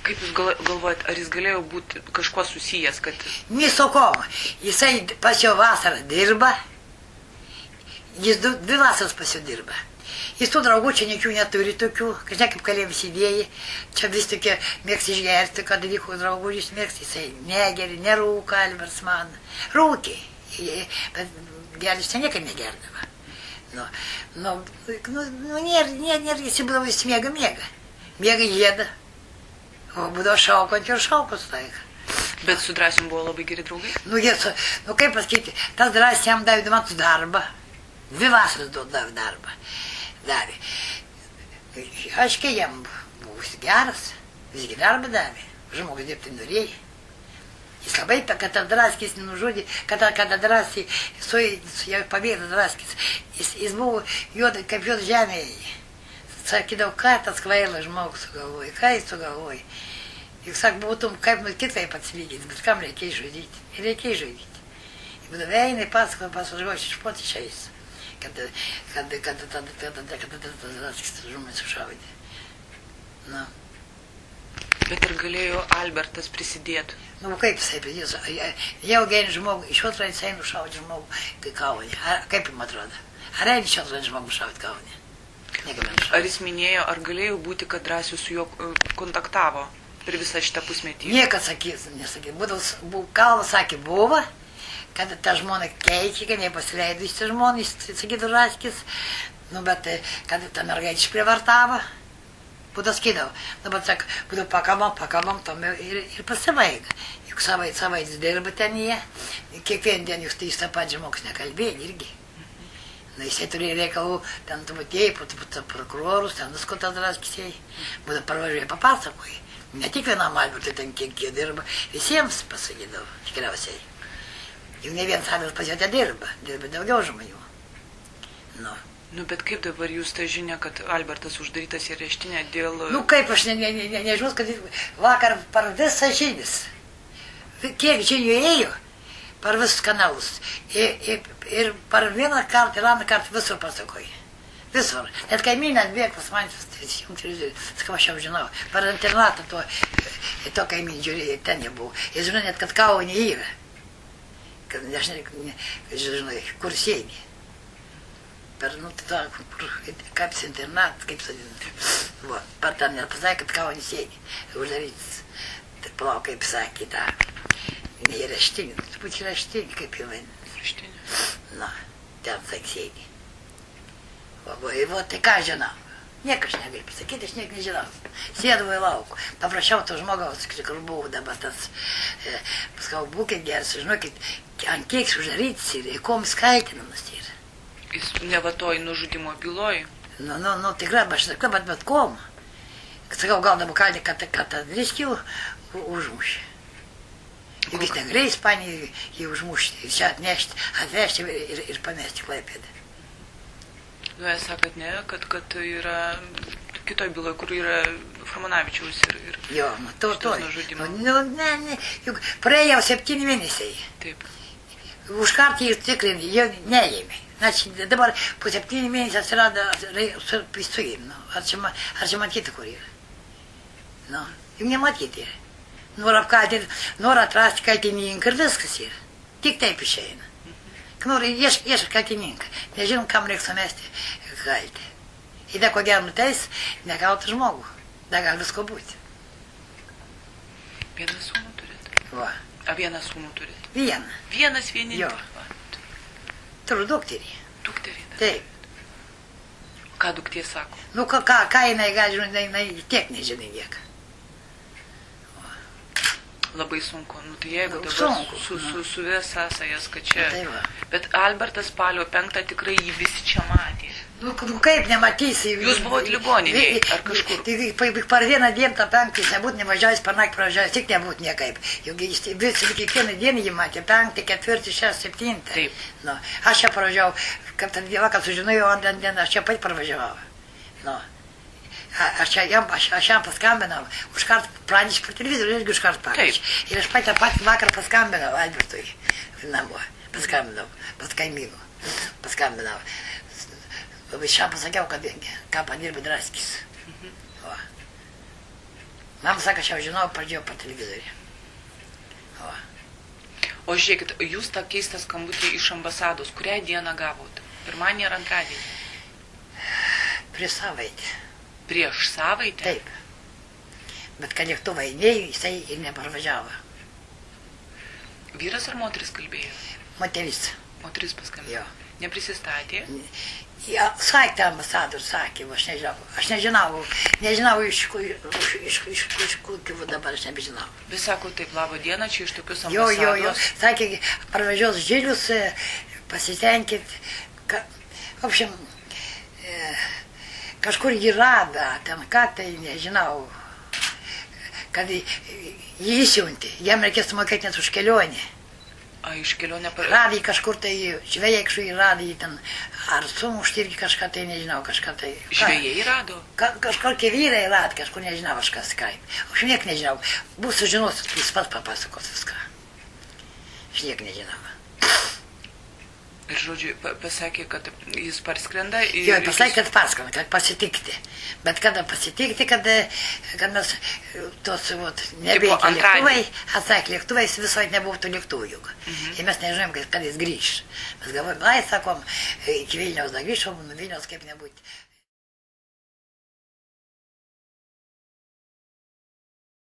Kaip jūs galvojat, ar jis galėjo būti kažkuo susijęs, kad... Viso ko. Jisai pas jo vasarą dirba. Jis dvi vasaras pas jo dirba. Jis tų draugų čia niekių neturi tokių, kažkai kaip kalėjom sėdėjai. Čia vis tokie mėgsti išgerti, kad vyko draugų jis mėgsti. Jisai negeri, nerūka, Albertas man. Rūkė. Bet geris čia niekad negerdavo. Nėra, jis būdavo jis miega. Miega jėda. O būdavo šaukant ir šaukus taika. Bet su Drąsium buvo labai geri draugai? Kaip pasakyti, tas Drąsius jam davė metus darbą. 2 vasaras davė darbą. Aiškiai jam buvo geras, visgi darbą davė. Žmogus dirbti norėjo. Jis labai, kad tas Drąskis nužudė, kad Drąskis, jau pabėgęs Drąskis, jis buvo kaip juodas žemėje. Sakydavo, ką tas kvailas žmogus sugalvoja, ką jis sugalvoja. Juk sak, būtum kaip kitai pats lygis, bet kam reikia žudyti. Ir reikia žudyti. Ir būdavo eina, pasakoja, pasažuosi, išpoti išeis. Kad tas žmonės sušaudė. Bet ar galėjo Albertas prisidėti? Kaip jisai prisidėjo? Jau gerai žmogų, iš otro jisai nušaudė žmogų Kaune. Kaip jums atrodo? Ar eini iš otro žmogų šaudė Kaune? Ar jis minėjo, ar galėjo būti, kad Drąsius su juo kontaktavo per visą šitą pusmetį? Niekas nesakė. Kalva sakė, buvo, kad ta žmona keičia, kad nepasileido iš tą žmoną, sakytų Drąskis, bet kad ta mergaitė išprievartavo, būtų skydavo. Bet sak, būtų pakalbam, tom ir pasivaiga. Juk savaitis dirba ten jie, kiekvien dieną jūs tą patį žmogus nekalbėjo irgi. Jisai turėjo reikalų, ten tuvutėjai, prokurorus, ten visko tas Drąskis ėjai. Būtų parvažiuoja, papasakoja. Ne tik vienam Albertui, ten kiek jie dirba, visiems pasakydavo, tikriausiai. Juk ne vienas Albertas pas jo te dirba daugiau žmonių. Bet kaip dabar jūs tą žinią, kad Albertas uždarytas į areštinę dėl... Kaip aš nežinau, kad vakar par visą žinius. Kiek žinių ėjo? Par visus kanalus. Ir par vieną kartą ir antrą kartą visur pasakoja. Visur. Net kaimynė atbėg pas manęs, sakau, aš jau žinau. Par internatą to kaimynį žiūrėjo, ten nebuvo. Jis žinau net, kad Kaune yra. Kad aš nežinau, kur sėdi. Per, kaip internatas, kaip sadinti. Par ten net pasakė, kad Kaune sėdi. Uždarytis. Tai palauk, kaip sakė tą. Ne į raštinį, turbūt į raštinį, kaip jau vadinasi. Raštinį? Ten saksėdį. Tai ką žinau? Niekas negali pasakyti, aš niek nežinau. Sėdavo į laukų. Paprašiau to žmogaus, kur buvo dabar tas, paskau, būkit geras, žinokit, ant kiek uždarytis ir į kom skaitinamas yra. Jis nevatoj nužudimo byloj? Tikrai, aš sakau, bet kom. Sakau, gal dabar kalti, kad tą riskių užmušė. Juk jis negalėjo Ispaniją jį užmušti, ir čia atvežti ir pamesti Klaipėdą. Jūs sakot ne, kad yra kitoj byloj, kur yra Fromonavičiaus ir... Jo, nužudimo. Ne, juk praėjo 7 mėnesiai. Taip. Už kartą jį tikrinti, jo neėmė. Dabar po 7 mėnesių atsirado pristojim. Ar čia matyti, kur yra? Juk nematyti yra. Nori atrasti kaltininką ir viskas yra. Tik taip išeina. Nori ieškoti kaltininką. Nežinom, kam reikia sumesti kaltę. Ir ko gero nuteis, negauti žmogų. Dar gali visko būti. Vieną sūnų turit? Va. Vieną sūnų turit? Vieną. Vienas vienintelis? Jo. Turiu dukterį. Dukterį? Taip. Ką duktė sako? Ką jinai gali, jinai tiek nežinai nieko. Labai sunku. Tai jeigu dabar suvės sąsajas, kad čia... Bet Albertas spalio 5 tikrai jį visi čia matė. Kaip nematysi? Jūs buvot ligoninėje ar kažkur? Par vieną dieną tą 5 jis nebūt nevažiavęs, per naktį pravažiavęs, tik nebūt niekaip. Juk jis kiekvieną dieną jį matė, 5, 4, 6, 7. Taip. Aš čia pravažiavau, kad tą vakar sužinojau, antrą dieną aš čia pat pravažiavau. Aš jam paskambinau, užkart pranešė per televizorių, irgi užkart pranešė. Ir aš tą patį vakarą paskambinau Albertui namo, paskambinau, pas kaimynų, paskambinau. Šiam pasakiau, ką padirba Drąskis. Mama sako, aš jau žinau, pradėjau per televizorių. O žiūrėkit, jūs tą keistą skambutį iš ambasados, kurią dieną gavot? Pirmadienį ar antradienį? Prieš savaitę. Prieš savaitę? Taip. Bet kad lėktuvai neėjo, jisai ir neparvažiavo. Vyras ar moteris kalbėjo? Moteris. Moteris paskambėjo. Jo. Neprisistatė? Ja, sakė ambasadorius, sakė, aš nežinau, iš kokių dabar aš nebežinau. Vis sako, taip, labo dieną, čia iš tokius Jo, ambasados. sakė, parvažiuos Žilius, pasitenkit, в общем, kažkur jį rado, ten ką tai nežinau, kad jį įsiuntė, jam reikės sumokėti net už kelionę. A, iš kelionę Radį kažkur tai, žvėjai kažkur radį ten, ar sumušti irgi kažką tai, nežinau, kažką tai. Žvėjai rado? Kažkokie vyrai rado, kažkur nežinau, kažkas kaip. Aš niek nežinau, bus sužinosiu, jis pats papasakos viską. Aš niek nežinau. Ir žodžiu, pasakė, kad jis parskrenda ir... Jo, pasakė, kad parskrenda, kad pasitikti. Bet kada pasitikti, kad mes tos nebeikia lėktuvai, atsakė lėktuvai, jis visoje nebūtų lėktuvų juk. Ir mes nežinom, kad jis grįš. Mes galvojame, ai, sakom, iki Vilniaus dar grįžom, Vilniaus kaip nebūti.